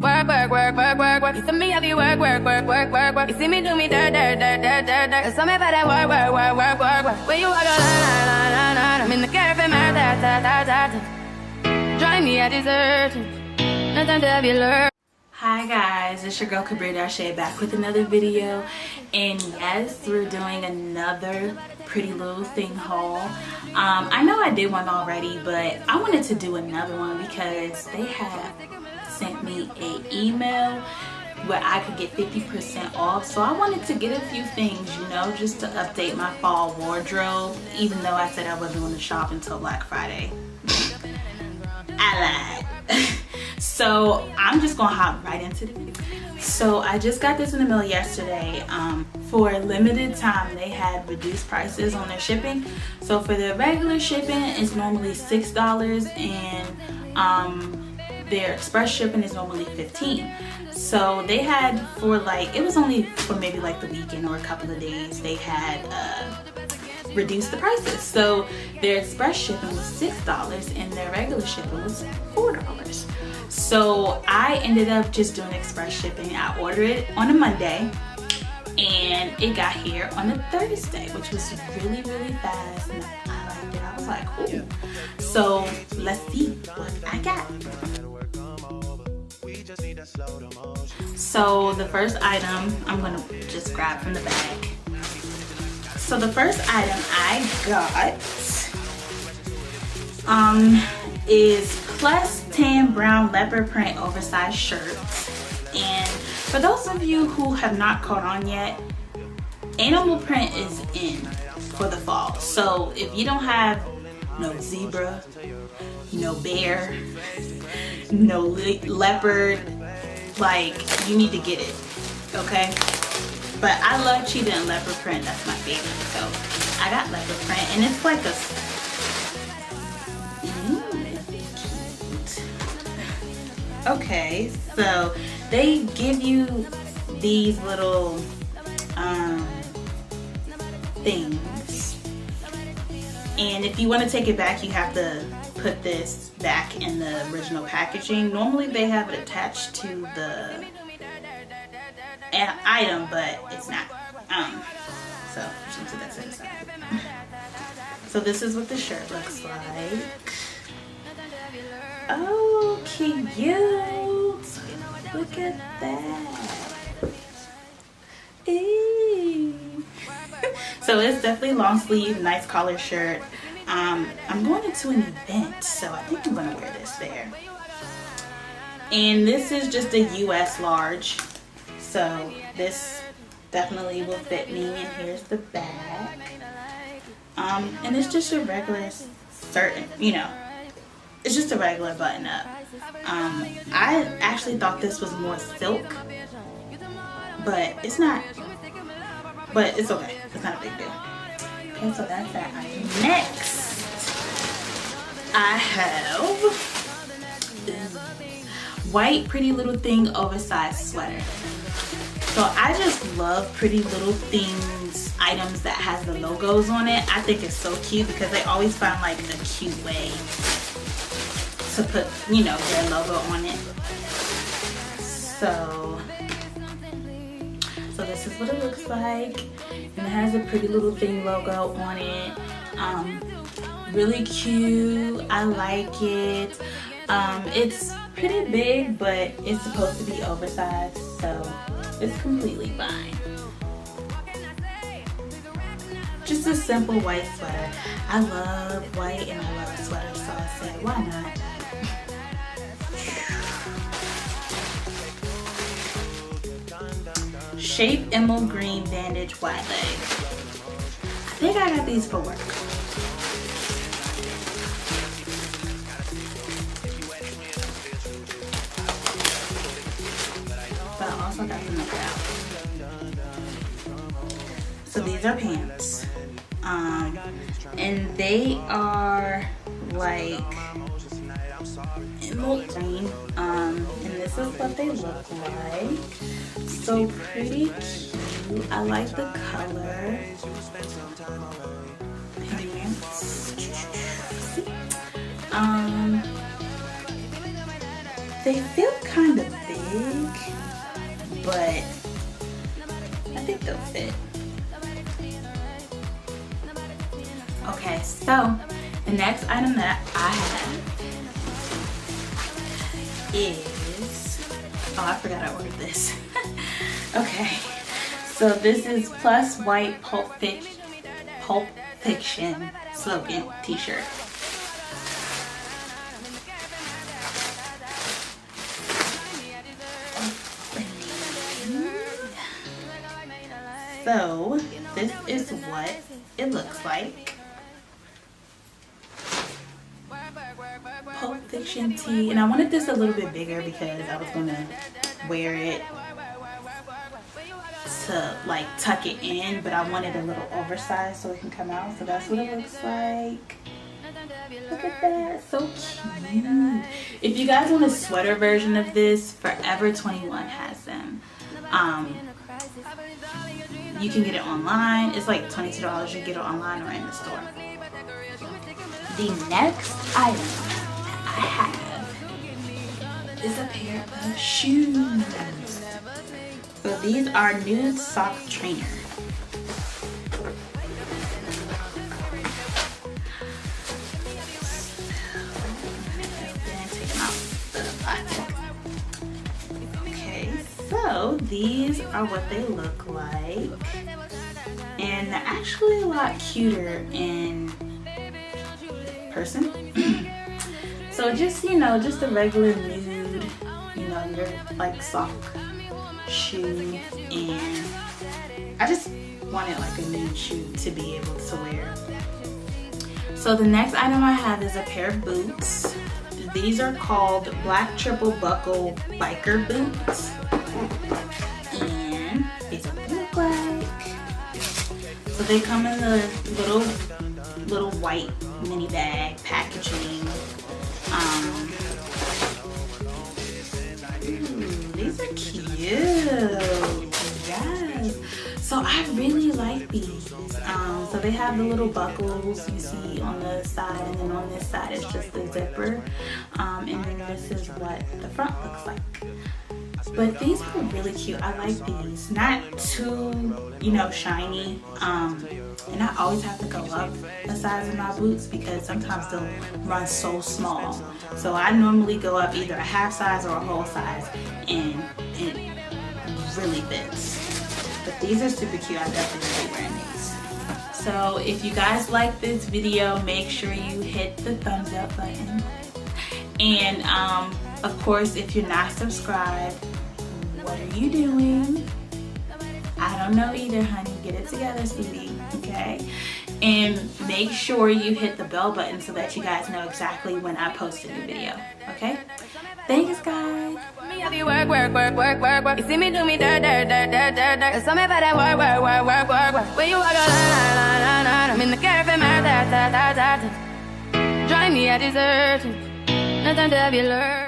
Work, work, work, work, work, work. You see me have you work, work, work, work, work, work. You see me do me dirt, dirt, dirt, dirt, dirt, dirt. Tell me about that work, work, work, work, work, work. When you walk a line, line, line, line. I'm in the cafe, man, da, da, da, da, da. Drive me a dessert. Nothing to have you learn. Hi guys, it's your girl Kabria Darshay back with another video, and yes, we're doing another Pretty Little Thing haul. I know I did one already, but I wanted to do another one because they have sent me an email where I could get 50% off, so I wanted to get a few things, you know, just to update my fall wardrobe, even though I said I wasn't going to shop until Black Friday. I lied. So I'm just gonna hop right into the video. So I just got this in the mail yesterday. For a limited time they had reduced prices on their shipping. So for the regular shipping it's normally $6, and their express shipping is normally $15. So they had, for like, it was only for maybe like the weekend or a couple of days, they had reduced the prices. So their express shipping was $6 and their regular shipping was $4. So I ended up just doing express shipping. I ordered it on a Monday and it got here on a Thursday, which was really, really fast, and I liked it. I was like, ooh. So let's see what I got. So the first item I'm gonna just grab from the bag. So the first item I got is Plus Tan Brown Leopard Print Oversized Shirt. And for those of you who have not caught on yet, animal print is in for the fall. So if you don't have no zebra, no bear, no leopard, like, you need to get it, okay? But I love cheetah and leopard print. That's my favorite. So I got leopard print, and it's like a cute. Okay, so they give you these little things, and if you want to take it back, you have to put this back in the original packaging. Normally they have it attached to the item, but it's not. So that's it. So this is what the shirt looks like. Oh, cute! Look at that. Eee. So it's definitely long sleeve, nice collar shirt. I'm going into an event, so I think I'm gonna wear this there. And this is just a US large. So this definitely will fit me, and here's the back. And it's just your regular certain, you know, it's just a regular button up. I actually thought this was more silk, but it's not, but it's okay. It's not a big deal. Okay, so that's that item. Next, I have white Pretty Little Thing oversized sweater. So I just love Pretty Little Things items that has the logos on it. I think it's so cute because they always find like a cute way to put, you know, their logo on it. So this is what it looks like, and it has a Pretty Little Thing logo on it. Really cute. I like it. It's pretty big, but it's supposed to be oversized, so it's completely fine. Just a simple white sweater. I love white and I love sweaters, so I said, why not? Shape Emerald Green Bandage Wide Leg. I think I got these for work. But I also got them out. So these are pants. And they are like emerald green. And this is what they look like. So pretty cute. I like the color. Pants. They feel kind of big. big, but I think they'll fit. Okay, so the next item that I have is, oh, I forgot I ordered this. Okay, so this is Plus White Pulp Fiction slogan t-shirt. So this is what it looks like. Pulp Fiction tee, and I wanted this a little bit bigger because I was gonna wear it to like tuck it in, but I wanted a little oversized so it can come out. So that's what it looks like. Look at that, so cute. If you guys want a sweater version of this, Forever 21 has them. You can get it online. It's like $22. You can get it online or in the store. The next item I have is a pair of shoes. So these are nude sock trainer. Okay, so these are what they look like, and they're actually a lot cuter in person. So just, you know, just a regular nude, you know, your like sock shoe, and I just wanted like a nude shoe to be able to wear. So the next item I have is a pair of boots. These are called Black Triple Buckle Biker Boots, and these are what they look like. So they come in the little white mini bag packaging. These are cute. Yes. So I really like these. So they have the little buckles you see on the side, and then on this side it's just the zipper. And then this is what the front looks like. But these are really cute. I like these. Not too, you know, shiny. And I always have to go up a size in my boots because sometimes they'll run so small. So I normally go up either a half size or a whole size, and it really fits. But these are super cute. I definitely be wearing these. So if you guys like this video, make sure you hit the thumbs up button. And of course, if you're not subscribed, what are you doing? I don't know either, honey. Get it together, sweetie, okay? And make sure you hit the bell button so that you guys know exactly when I post a new video, okay? Thanks, guys. Work. You see me do me dirt. So me better work. When you walk a line, I'm in the cafe, drive me a dessert. Nothing to have you learn.